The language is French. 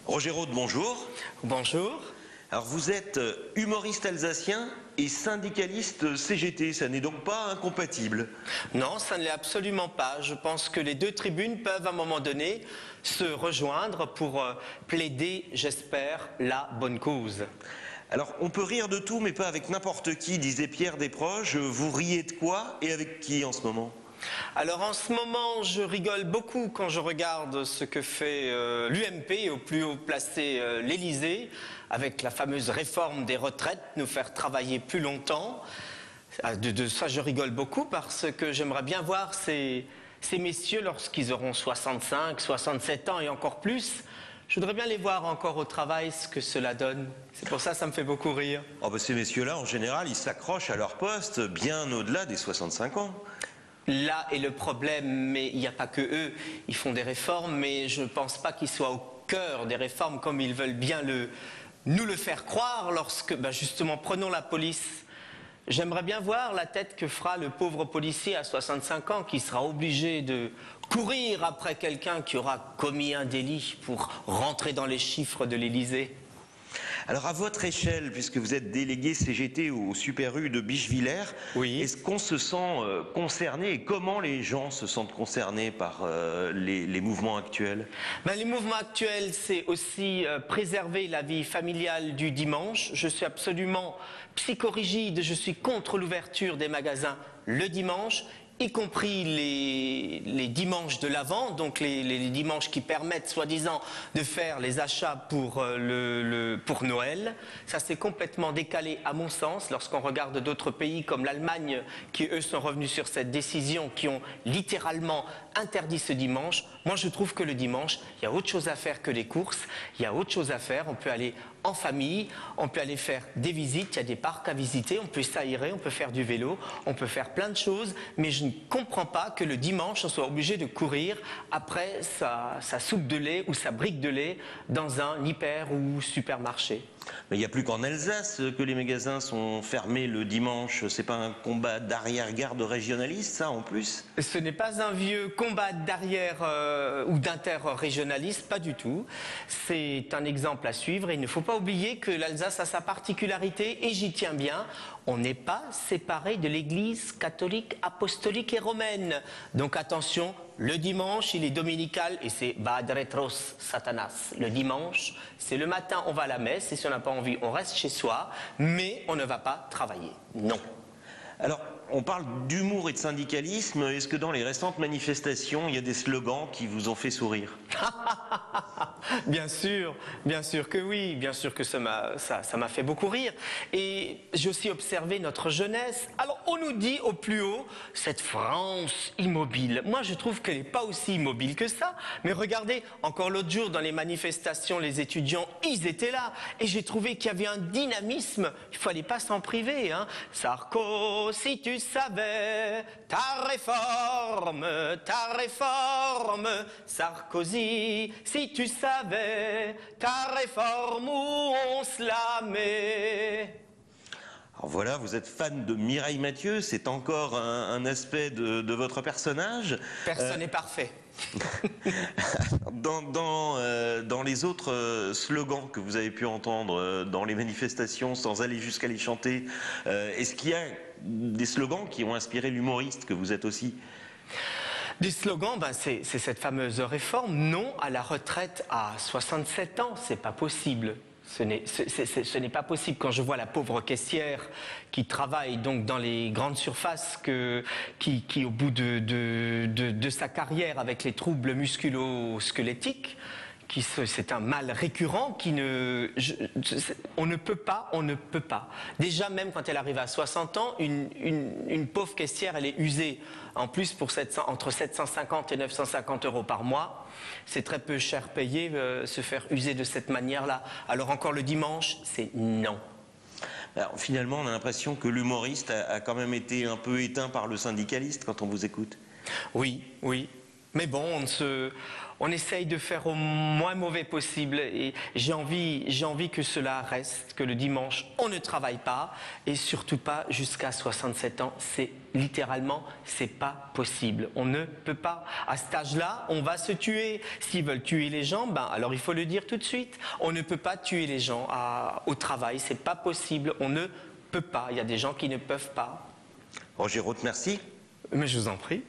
Roger Rode, bonjour. Bonjour. Alors vous êtes humoriste alsacien et syndicaliste CGT, ça n'est donc pas incompatible? Non, ça ne l'est absolument pas. Je pense que les deux tribunes peuvent à un moment donné se rejoindre pour plaider, j'espère, la bonne cause. Alors on peut rire de tout mais pas avec n'importe qui, disait Pierre Desproges. Vous riez de quoi et avec qui en ce moment? Alors en ce moment, je rigole beaucoup quand je regarde ce que fait l'UMP, au plus haut placé l'Élysée, avec la fameuse réforme des retraites, nous faire travailler plus longtemps. De ça, je rigole beaucoup parce que j'aimerais bien voir ces messieurs lorsqu'ils auront 65, 67 ans et encore plus. Je voudrais bien les voir encore au travail, ce que cela donne. C'est pour ça que ça me fait beaucoup rire. Oh ben ces messieurs-là, en général, ils s'accrochent à leur poste bien au-delà des 65 ans. Là est le problème, mais il n'y a pas que eux. Ils font des réformes, mais je ne pense pas qu'ils soient au cœur des réformes comme ils veulent bien nous le faire croire lorsque, justement, prenons la police. J'aimerais bien voir la tête que fera le pauvre policier à 65 ans qui sera obligé de courir après quelqu'un qui aura commis un délit pour rentrer dans les chiffres de l'Élysée. Alors à votre échelle, puisque vous êtes délégué CGT au Super U de Bischwiller, oui. Est-ce qu'on se sent concerné et comment les gens se sentent concernés par les mouvements actuels? Les mouvements actuels, c'est aussi préserver la vie familiale du dimanche. Je suis absolument psychorigide, je suis contre l'ouverture des magasins le dimanche, y compris les dimanches de l'Avent, donc les dimanches qui permettent soi-disant de faire les achats pour Noël. Ça c'est complètement décalé à mon sens lorsqu'on regarde d'autres pays comme l'Allemagne qui eux sont revenus sur cette décision, qui ont littéralement interdit ce dimanche. Moi je trouve que le dimanche, il y a autre chose à faire que les courses, il y a autre chose à faire, on peut aller en famille, on peut aller faire des visites, il y a des parcs à visiter, on peut s'aérer, on peut faire du vélo, on peut faire plein de choses, mais je ne comprends pas que le dimanche, on soit obligé de courir après sa soupe de lait ou sa brique de lait dans un hyper ou supermarché. Mais il n'y a plus qu'en Alsace que les magasins sont fermés le dimanche. C'est pas un combat d'arrière-garde régionaliste, ça, en plus? Ce n'est pas un vieux combat d'arrière ou d'inter-régionaliste, pas du tout. C'est un exemple à suivre et il ne faut pas oublier que l'Alsace a sa particularité et j'y tiens bien. On n'est pas séparé de l'Église catholique, apostolique et romaine. Donc attention, le dimanche, il est dominical et c'est Bad Retros Satanas. Le dimanche, c'est le matin, on va à la messe et si on n'a pas envie, on reste chez soi, mais on ne va pas travailler. Non. Alors, on parle d'humour et de syndicalisme. Est-ce que dans les récentes manifestations, il y a des slogans qui vous ont fait sourire? Bien sûr que oui, bien sûr que ça m'a fait beaucoup rire. Et j'ai aussi observé notre jeunesse. Alors on nous dit au plus haut, cette France immobile. Moi je trouve qu'elle n'est pas aussi immobile que ça. Mais regardez, encore l'autre jour dans les manifestations, les étudiants, ils étaient là. Et j'ai trouvé qu'il y avait un dynamisme, il ne fallait pas s'en priver. Hein. Sarko, si tu savais, ta réforme, Sarkozy, si tu savais, ta réforme où on se la met. Alors voilà, vous êtes fan de Mireille Mathieu, c'est encore un aspect de votre personnage. Personne n'est parfait. Dans les autres slogans que vous avez pu entendre dans les manifestations sans aller jusqu'à les chanter, est-ce qu'il y a des slogans qui ont inspiré l'humoriste que vous êtes aussi? Des slogans, c'est cette fameuse réforme, non à la retraite à 67 ans, c'est pas possible. Ce n'est pas possible. Quand je vois la pauvre caissière qui travaille donc dans les grandes surfaces, qui au bout de sa carrière avec les troubles musculo-squelettiques, c'est un mal récurrent on ne peut pas. Déjà même quand elle arrive à 60 ans, une pauvre caissière, elle est usée. En plus pour entre 750 et 950 € par mois, c'est très peu cher payé se faire user de cette manière-là. Alors encore le dimanche, c'est non. Alors, finalement, on a l'impression que l'humoriste a quand même été un peu éteint par le syndicaliste quand on vous écoute. Oui. Mais bon, on essaye de faire au moins mauvais possible et j'ai envie que cela reste, que le dimanche, on ne travaille pas et surtout pas jusqu'à 67 ans. C'est pas possible. On ne peut pas. À cet âge-là, on va se tuer. S'ils veulent tuer les gens, alors il faut le dire tout de suite. On ne peut pas tuer les gens au travail. C'est pas possible. On ne peut pas. Il y a des gens qui ne peuvent pas. Roger Roth, merci. Mais je vous en prie.